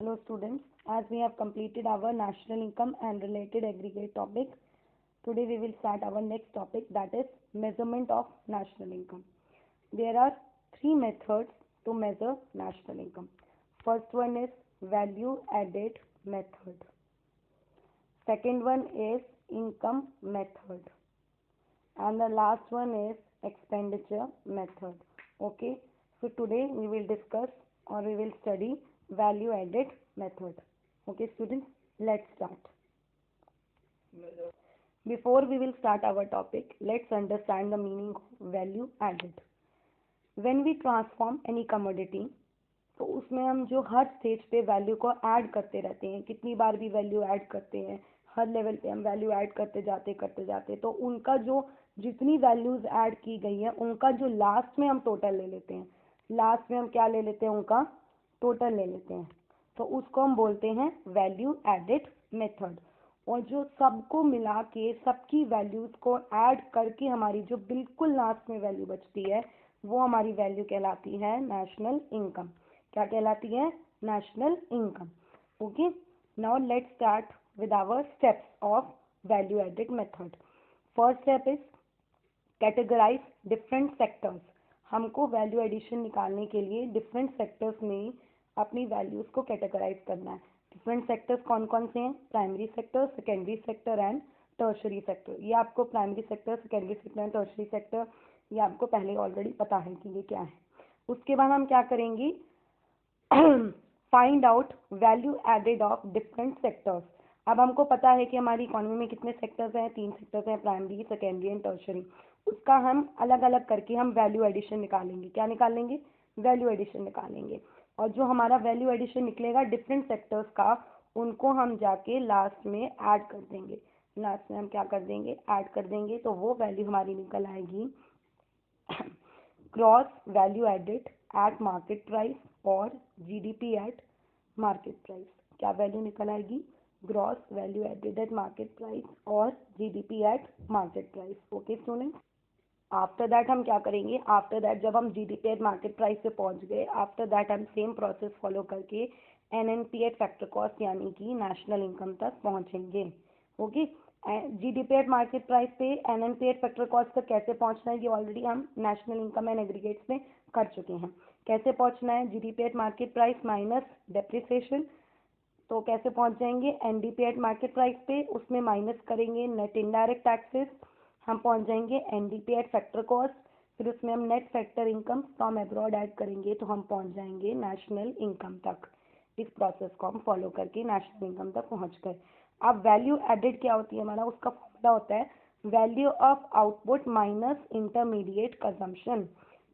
Hello students, as we have completed our national income and related aggregate topic, today we will start our next topic, that is measurement of national income. There are three methods to measure national income. First one is value added method. Second one is income method. And the last one is expenditure method. Okay, so today we will discuss or we will study value added method. Okay students, let's start. Before we will start our topic, let's understand the meaning of value added. When we transform any commodity, तो उसमें हम जो हर stage पे value को add करते रहते हैं, कितनी बार भी वैल्यू ऐड करते हैं, हर लेवल पे हम वैल्यू ऐड करते जाते, तो उनका जो जितनी वैल्यूज ऐड की गई है उनका जो लास्ट में हम टोटल ले लेते हैं, लास्ट में हम क्या ले लेते हैं, उनका टोटल ले लेते हैं, तो उसको हम बोलते हैं वैल्यू एडेड मेथड। और जो सबको मिला के सबकी वैल्यूज को ऐड करके हमारी जो बिल्कुल लास्ट में वैल्यू बचती है वो हमारी वैल्यू कहलाती है नेशनल इनकम। क्या कहलाती है? National income. Okay, now let's start with our steps of value added method. First step is categorise different sectors. हमको वैल्यू एडिशन निकालने के लिए डिफरेंट सेक्टर्स में अपनी वैल्यूज को कैटेगराइज करना है। डिफरेंट सेक्टर्स कौन कौन से हैं? Primary sector, secondary sector and tertiary sector. ये आपको primary sector, secondary sector and tertiary sector ये आपको पहले ऑलरेडी पता है कि ये क्या है। उसके बाद हम क्या करेंगे? Find out value added of different sectors. अब हमको पता है कि हमारी इकोनॉमी में कितने सेक्टर्स हैं, 3 सेक्टर्स हैं, प्राइमरी, सेकेंडरी एंड टर्शरी। उसका हम अलग अलग करके हम वैल्यू एडिशन निकालेंगे। क्या निकालेंगे? वैल्यू एडिशन निकालेंगे। और जो हमारा वैल्यू एडिशन निकलेगा डिफरेंट सेक्टर्स का, उनको हम जाके लास्ट में ऐड कर देंगे। लास्ट में हम क्या कर देंगे? ऐड कर देंगे, तो वो वैल्यू हमारी निकल आएगी gross value added at market price और जीडीपी एट मार्केट प्राइस। क्या वैल्यू निकल आएगी? Gross value added at market price और GDP at market price. Okay students, after that हम क्या करेंगे? आफ्टर दैट जब हम जीडीपी एट मार्केट प्राइस पे पहुंच गए, आफ्टर दैट हम सेम प्रोसेस फॉलो करके एनएनपी एट फैक्टर कॉस्ट यानी कि नेशनल इनकम तक पहुंचेंगे। Okay, GDP at market price पे एनएनपी एट फैक्टर कॉस्ट तक कैसे पहुंचना है ये ऑलरेडी हम नेशनल इनकम एंड एग्रीगेट्स में कर चुके हैं। कैसे पहुंचना है? GDP at market price minus depreciation. तो कैसे पहुंच जाएंगे? एनडीपी एट मार्केट प्राइस पे, उसमें माइनस करेंगे नेट इनडायरेक्ट टैक्सेस, हम पहुंच जाएंगे एनडीपी एट फैक्टर कॉस्ट। फिर उसमें हम net factor income from abroad add करेंगे, तो हम पहुंच जाएंगे नेशनल इनकम तक। इस प्रोसेस को हम फॉलो करके नेशनल इनकम तक पहुंच गए। अब वैल्यू एडेड क्या होती है? हमारा उसका फॉर्मूला होता है value of output minus intermediate consumption.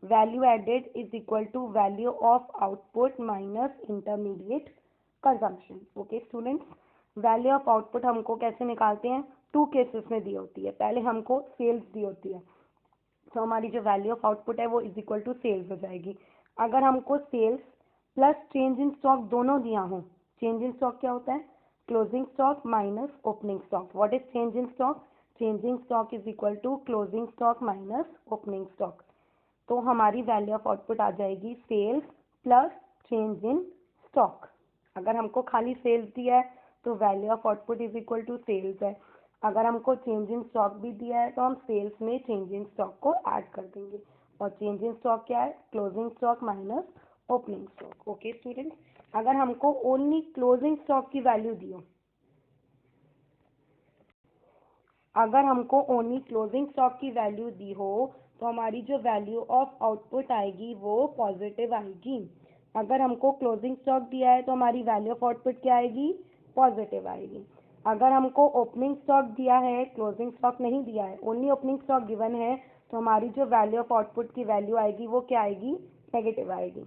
Value added is equal to value of output minus intermediate consumption. Okay students, value of output हमको कैसे निकालते हैं? 2 केसेस में दी होती है। पहले हमको सेल्स दी होती है, तो हमारी जो वैल्यू ऑफ आउटपुट है वो इज इक्वल टू सेल्स हो जाएगी। अगर हमको sales plus change in stock दोनों दिया हो, चेंज इन स्टॉक क्या होता है? Closing stock minus opening stock. What is change in stock? Change in stock is equal to closing stock minus opening stock. तो हमारी वैल्यू ऑफ आउटपुट आ जाएगी sales plus change in stock. अगर हमको खाली सेल्स दिया है तो value of output is equal to sales है। अगर हमको चेंज इन स्टॉक भी दिया है तो हम सेल्स में चेंज इन स्टॉक को ऐड कर देंगे। और चेंज इन स्टॉक क्या है? Closing stock minus opening stock. Okay students, अगर हमको ओनली क्लोजिंग स्टॉक की वैल्यू दी हो, अगर हमको ओनली क्लोजिंग स्टॉक की वैल्यू दी हो तो हमारी जो वैल्यू ऑफ आउटपुट आएगी वो पॉजिटिव आएगी। अगर हमको क्लोजिंग स्टॉक दिया है तो हमारी वैल्यू ऑफ आउटपुट क्या आएगी? पॉजिटिव आएगी। अगर हमको ओपनिंग स्टॉक दिया है, क्लोजिंग स्टॉक नहीं दिया है, ओनली ओपनिंग स्टॉक गिवन है, तो हमारी जो वैल्यू ऑफ आउटपुट की वैल्यू आएगी वो क्या आएगी? नेगेटिव आएगी।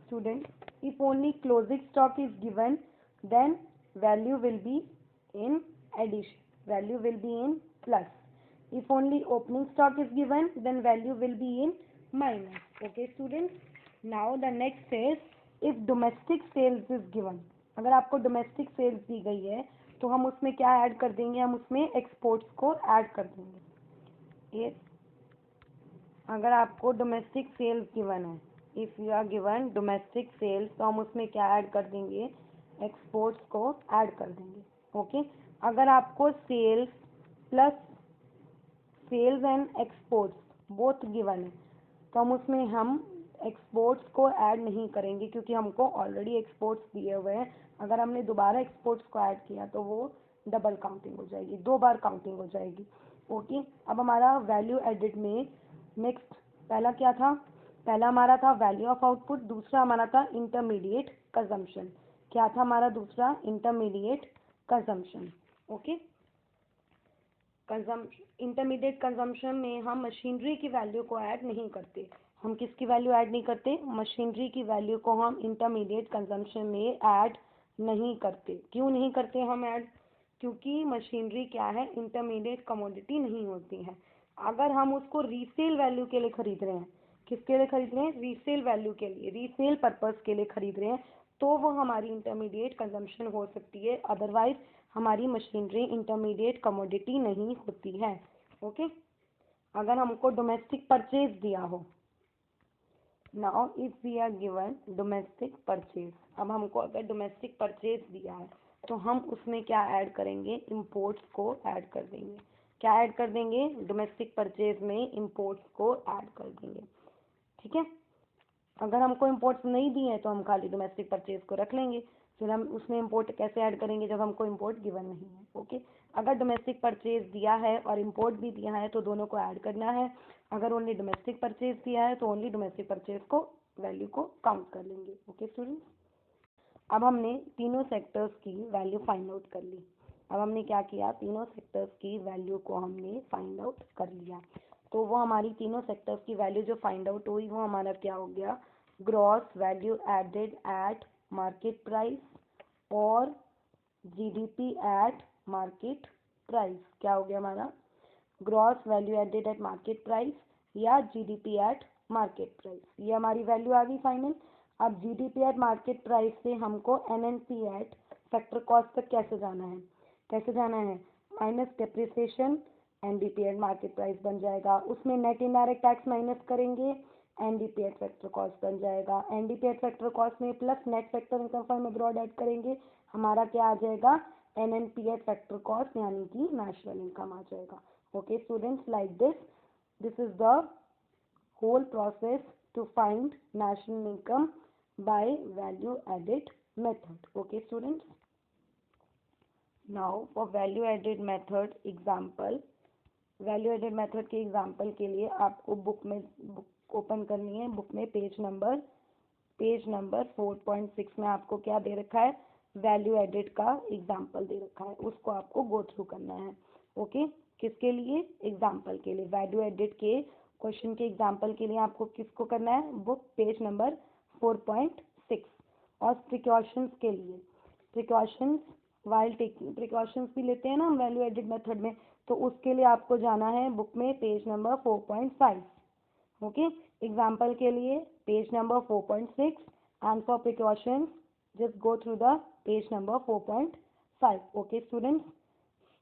Student, if only closing stock is given then value will be in addition, value will be in plus. If only opening stock is given then value will be in minus. Okay students, now the next is if domestic sales is given. अगर आपको domestic sales दी गई है तो हम उसमें क्या add कर देंगे? हम उसमें exports को ऐड कर देंगे। ये अगर आपको domestic sales given है if you are given domestic sales तो हम उसमें क्या ऐड कर देंगे, एक्सपोर्ट्स को ऐड कर देंगे। ओके, अगर आपको sales plus sales and exports both given है तो हम एक्सपोर्ट्स को ऐड नहीं करेंगे क्योंकि हमको ऑलरेडी एक्सपोर्ट्स दिए हुए हैं। अगर हमने दोबारा एक्सपोर्ट्स को ऐड किया तो वो डबल काउंटिंग हो जाएगी, 2 बार काउंटिंग हो जाएगी। ओके, अब हमारा वैल्यू एडिड में नेक्स्ट पहला क्या था, पहला हमारा था वैल्यू ऑफ आउटपुट, दूसरा हमारा था इंटरमीडिएट कंजम्पशन। क्या था हमारा दूसरा, intermediate consumption. Okay, intermediate consumption में हम मशीनरी की वैल्यू को ऐड नहीं करते। हम किसकी वैल्यू ऐड नहीं करते, मशीनरी की वैल्यू को हम इंटरमीडिएट कंजम्पशन में ऐड नहीं करते। क्यों नहीं करते हम ऐड, क्योंकि मशीनरी क्या है, इंटरमीडिएट कमोडिटी नहीं होती है। अगर हम उसको रीसेल वैल्यू के लिए खरीद रहे हैं, किसके लिए खरीद रहे हैं, रीसेल वैल्यू के लिए, रीसेल पर्पस के लिए खरीद रहे हैं, तो वो हमारी इंटरमीडिएट कंजम्पशन हो सकती है। अदरवाइज हमारी मशीनरी इंटरमीडिएट कमोडिटी नहीं होती है। ओके, अगर हमको डोमेस्टिक परचेज दिया हो, now if we are given domestic purchase, अब हमको अगर डोमेस्टिक परचेज दिया है तो हम उसमें क्या ऐड करेंगे, इंपोर्ट्स को ऐड कर देंगे। क्या ऐड कर देंगे, डोमेस्टिक परचेज में इंपोर्ट्स को ऐड कर देंगे। ठीक है, अगर हमको इंपोर्ट्स नहीं दिए हैं तो हम खाली डोमेस्टिक परचेज को रख लेंगे, फिर हम उसमें इंपोर्ट कैसे ऐड करेंगे जब हमको इंपोर्ट गिवन नहीं है। ओके, अगर डोमेस्टिक परचेज दिया है और इंपोर्ट भी दिया है तो दोनों को ऐड करना है। अगर ओनली डोमेस्टिक परचेज दिया है तो ओनली डोमेस्टिक परचेज को वैल्यू को काउंट कर लेंगे। ओके स्टूडेंट्स, अब हमने तीनों सेक्टर्स की वैल्यू फाइंड आउट कर ली। अब हमने क्या किया, तीनों सेक्टर्स की वैल्यू को हमने फाइंड आउट कर लिया। तो वो हमारी तीनों सेक्टर्स की वैल्यू जो फाइंड आउट हुई वो हमारा क्या हो गया, gross value added at market price और जीडीपी एट मार्केट प्राइस। क्या हो गया हमारा, gross value added at market price या जीडीपी एट मार्केट प्राइस, ये हमारी वैल्यू आ गई फाइनल। अब जीडीपी एट मार्केट प्राइस से हमको एनएनपी एट फैक्टर कॉस्ट तक कैसे जाना है, कैसे जाना है, minus depreciation NDP at market price बन जाएगा, उसमें नेट इनडायरेक्ट टैक्स माइनस करेंगे, एनडीपी एट फैक्टर कॉस्ट बन जाएगा, एनडीपी एट फैक्टर कॉस्ट में plus net factor income form abroad add करेंगे, हमारा क्या आ जाएगा, एनएनपी एट फैक्टर कॉस्ट यानी कि नेशनल इनकम आ जाएगा। Okay students, like this is the whole process to find national income by value added method. Okay students, now for value added method example, value added method के example के लिए आपको book open करनी है। Book में page number 4.6 में आपको क्या दे रखा है, वैल्यू एडेड का एग्जाम्पल दे रखा है, उसको आपको गो थ्रू करना है। ओके, किसके लिए, एग्जाम्पल के लिए, वैल्यू एडेड के क्वेश्चन के एग्जाम्पल के लिए आपको किसको करना है, बुक पेज नंबर 4.6। और प्रिकॉशंस के लिए, प्रिकॉशंस वाइल टेकिंग, प्रिकॉशंस भी लेते हैं ना हम वैल्यू एडेड मेथड में, तो उसके लिए आपको जाना है बुक में पेज नंबर 4.5। ओके, एग्जाम्पल के लिए page number 4.6 and for precautions just go through the page number 4.5. Okay students,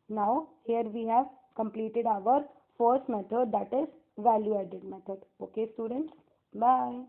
now here we have completed our first method, that is value added method. Okay students, bye.